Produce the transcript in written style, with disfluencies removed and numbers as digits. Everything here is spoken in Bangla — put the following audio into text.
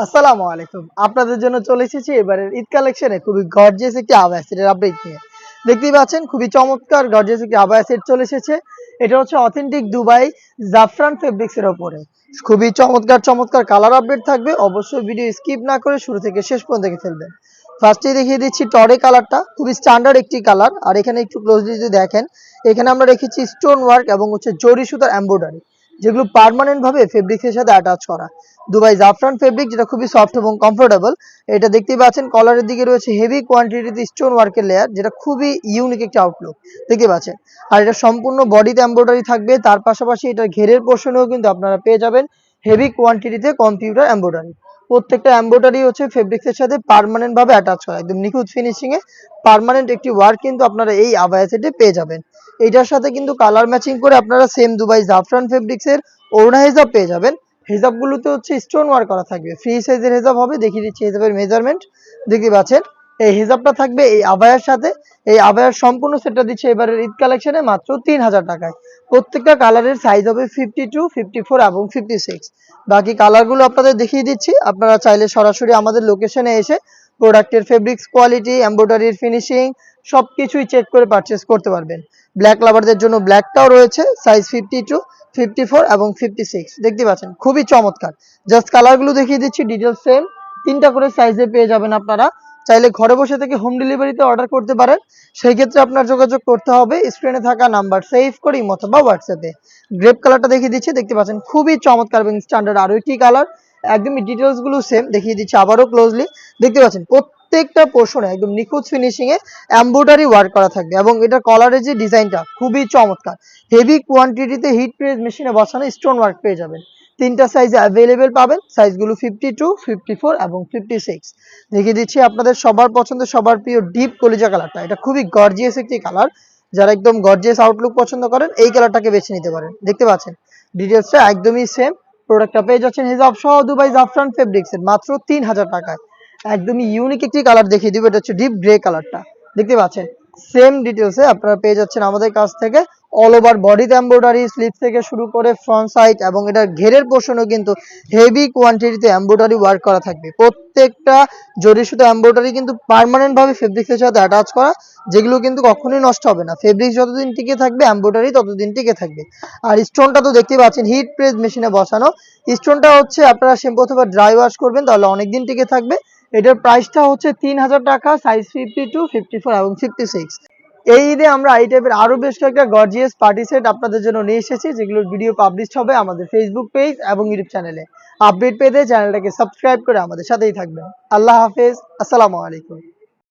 আসসালামু আলাইকুম। আপনাদের জন্য চলে এসেছি এবারের ঈদ কালেকশনে খুবই গর্জিয়াস একটি আবায়া সেটের আপডেট নিয়ে। দেখতেই পাচ্ছেন খুবই চমৎকার গর্জিয়াস একটি আবায়া সেট চলে এসেছে। এটা হচ্ছে অথেন্টিক দুবাই জাফরান ফেব্রিক্স এর উপরে। খুবই চমৎকার কালার আপডেট থাকবে। অবশ্যই ভিডিও স্কিপ না করে শুরু থেকে শেষ পর্যন্ত দেখে ফেলবেন। ফার্স্টেই দেখিয়ে দিচ্ছি টরে কালারটা, খুবই স্ট্যান্ডার্ড একটি কালার। আর এখানে একটু ক্লোজলি যদি দেখেন, এখানে আমরা রেখেছি স্টোন ওয়ার্ক এবং হচ্ছে জরি সুতার এমব্রয়ডারি, যেগুলো পার্মানেন্ট ভাবে ফেব্রিক্সের সাথে অ্যাটাচ করা। দুবাই জাফরান ফেব্রিক, যেটা খুবই সফট এবং কমফোর্টেবল। এটা দেখতেই পাচ্ছেন কলারের দিকে রয়েছে হেভি কোয়ান্টিটিতে স্টোন ওয়ার্কের লেয়ার, যেটা খুবই ইউনিক একটা আউটলুক দেখতে পাচ্ছেন। আর এটা সম্পূর্ণ বডিতে এমব্রয়ডারি থাকবে। তার পাশাপাশি এটা ঘেরের পোর্শনেও কিন্তু আপনারা পেয়ে যাবেন হেভি কোয়ান্টিটিতে কম্পিউটার এমব্রয়ডারি। প্রত্যেকটা এমব্রয়ডারি হচ্ছে ফেব্রিক্সের সাথে পার্মানেন্ট ভাবে অ্যাটাচ করা, একদম নিখুঁত ফিনিশিং এ পার্মানেন্ট একটি ওয়ার্ক কিন্তু আপনারা এই আবায়া সেটে পেয়ে যাবেন। এটার সাথে কিন্তু কালার ম্যাচিং করে আপনারা সেম দুবাই জাফরান ফেব্রিক্স এর ওড়না হিজাব পেয়ে যাবেন। হিজাবগুলোতে হচ্ছে স্টোন ওয়ার্ক করা থাকবে, ফ্রি সাইজের হিজাব হবে। দেখিয়ে দিচ্ছি হিজাবের মেজারমেন্ট, দেখতে পাচ্ছেন। এই হিজাবটা থাকবে এই আবায়ার সাথে। এই আবায়ার সম্পূর্ণ সেটটা দিচ্ছে এবারের ঈদ কালেকশনে মাত্র 3000 টাকায়। প্রত্যেকটা কালারের সাইজ হবে 52, 54 এবং 56। বাকি কালারগুলো আপনাদের দেখিয়ে দিচ্ছি। আপনারা চাইলে সরাসরি আমাদের লোকেশনে এসে প্রোডাক্টের ফেব্রিক্স কোয়ালিটি, এমব্রয়ডারির ফিনিশিং সবকিছুই চেক করে পারচেস করতে পারবেন। ব্ল্যাক লাভারদের জন্য ব্ল্যাকটাও রয়েছে, সাইজ 52, 54 এবং 56। দেখতে পাচ্ছেন খুবই চমৎকার। জাস্ট কালারগুলো দেখিয়ে দিচ্ছি, ডিটেলস সেম। 3টা করে সাইজে পেয়ে যাবেন আপনারা। চাইলে ঘরে বসে থেকে হোম ডেলিভারিতে অর্ডার করতে পারেন। সেই ক্ষেত্রে আপনার যোগাযোগ করতে হবে স্ক্রিনে থাকা নাম্বার সেভ করে অথবা হোয়াটসঅ্যাপে। গ্রেপ কালারটা দেখিয়ে দিচ্ছি, দেখতে পাচ্ছেন খুবই চমৎকার এবং স্ট্যান্ডার্ড আরো একটি কালার। একদমই ডিটেলস গুলো সেম, দেখিয়ে দিচ্ছি আবারও ক্লোজলি। দেখতে পাচ্ছেন প্রত্যেকটা পোর্শনে একদম নিখুঁত ফিনিশিং এ এমব্রয়ডারি ওয়ার্ক করা থাকবে এবং এটা কলারের যে ডিজাইনটা খুবই চমৎকার। হেভি কোয়ান্টিটিতে হিট প্রেস মেশিনে বসানো স্টোন ওয়ার্ক পেয়ে যাবেন। 3টা সাইজে অ্যাভেলেবেল পাবেন, সাইজগুলো 52, 54 এবং 56। দেখিয়ে দিচ্ছি আপনাদের সবার পছন্দের, সবার প্রিয় ডিপ কলিজা কালারটা। এটা খুবই গর্জিয়াস একটি কালার। যারা একদম গর্জিয়াস আউটলুক পছন্দ করেন এই কালারটাকে বেছে নিতে পারেন। দেখতে পাচ্ছেন ডিটেলসটা একদমই সেম। প্রোডাক্টটা পেয়ে যাচ্ছেন হিজাব সহ দুবাই জাফরান ফেব্রিক্স এর মাত্র 3000 টাকায়। একদমই ইউনিক একটি কালার দেখিয়ে দিব, এটা হচ্ছে ডিপ গ্রে কালারটা। দেখতে পাচ্ছেন সেম ডিটেলসে আপনারা পেয়ে যাচ্ছেন আমাদের কাছ থেকে অল ওভার বডিতে এমব্রয়ডারি, স্লিভ থেকে শুরু করে ফ্রন্ট সাইড এবং এটার ঘেরের পোর্শনও কিন্তু হেভি কোয়ান্টিটিতে এমব্রয়ডারি ওয়ার্ক করা থাকবে। প্রত্যেকটা জরি সুতো এমব্রয়ডারি কিন্তু পার্মানেন্ট ভাবে ফেব্রিক্সের সাথে অ্যাটাচ করা, যেগুলো কিন্তু কখনোই নষ্ট হবে না। ফেব্রিক্স যতদিন টিকে থাকবে এমব্রয়ডারি ততদিন টিকে থাকবে। আর স্টোনটা তো দেখতেই পাচ্ছেন হিট প্রেস মেশিনে বসানো। স্টোনটা হচ্ছে আপনারা শ্যাম্পু অথবা ড্রাই ওয়াশ করবেন, তাহলে অনেকদিন টিকে থাকবে। এটার প্রাইসটা হচ্ছে 3000 টাকা, সাইজ 52, 54 এবং 56। এই ঈদে আমরা এই টাইপের আরো বেশ কয়েকটা গর্জিয়াস পার্টি সেট আপনাদের জন্য নিয়ে এসেছি, যেগুলোর ভিডিও পাবলিশ হবে আমাদের ফেসবুক পেজ এবং ইউটিউব চ্যানেলে। আপডেট পেতে চ্যানেলটাকে সাবস্ক্রাইব করে আমাদের সাথেই থাকবেন। আল্লাহ হাফেজ, আসসালামু আলাইকুম।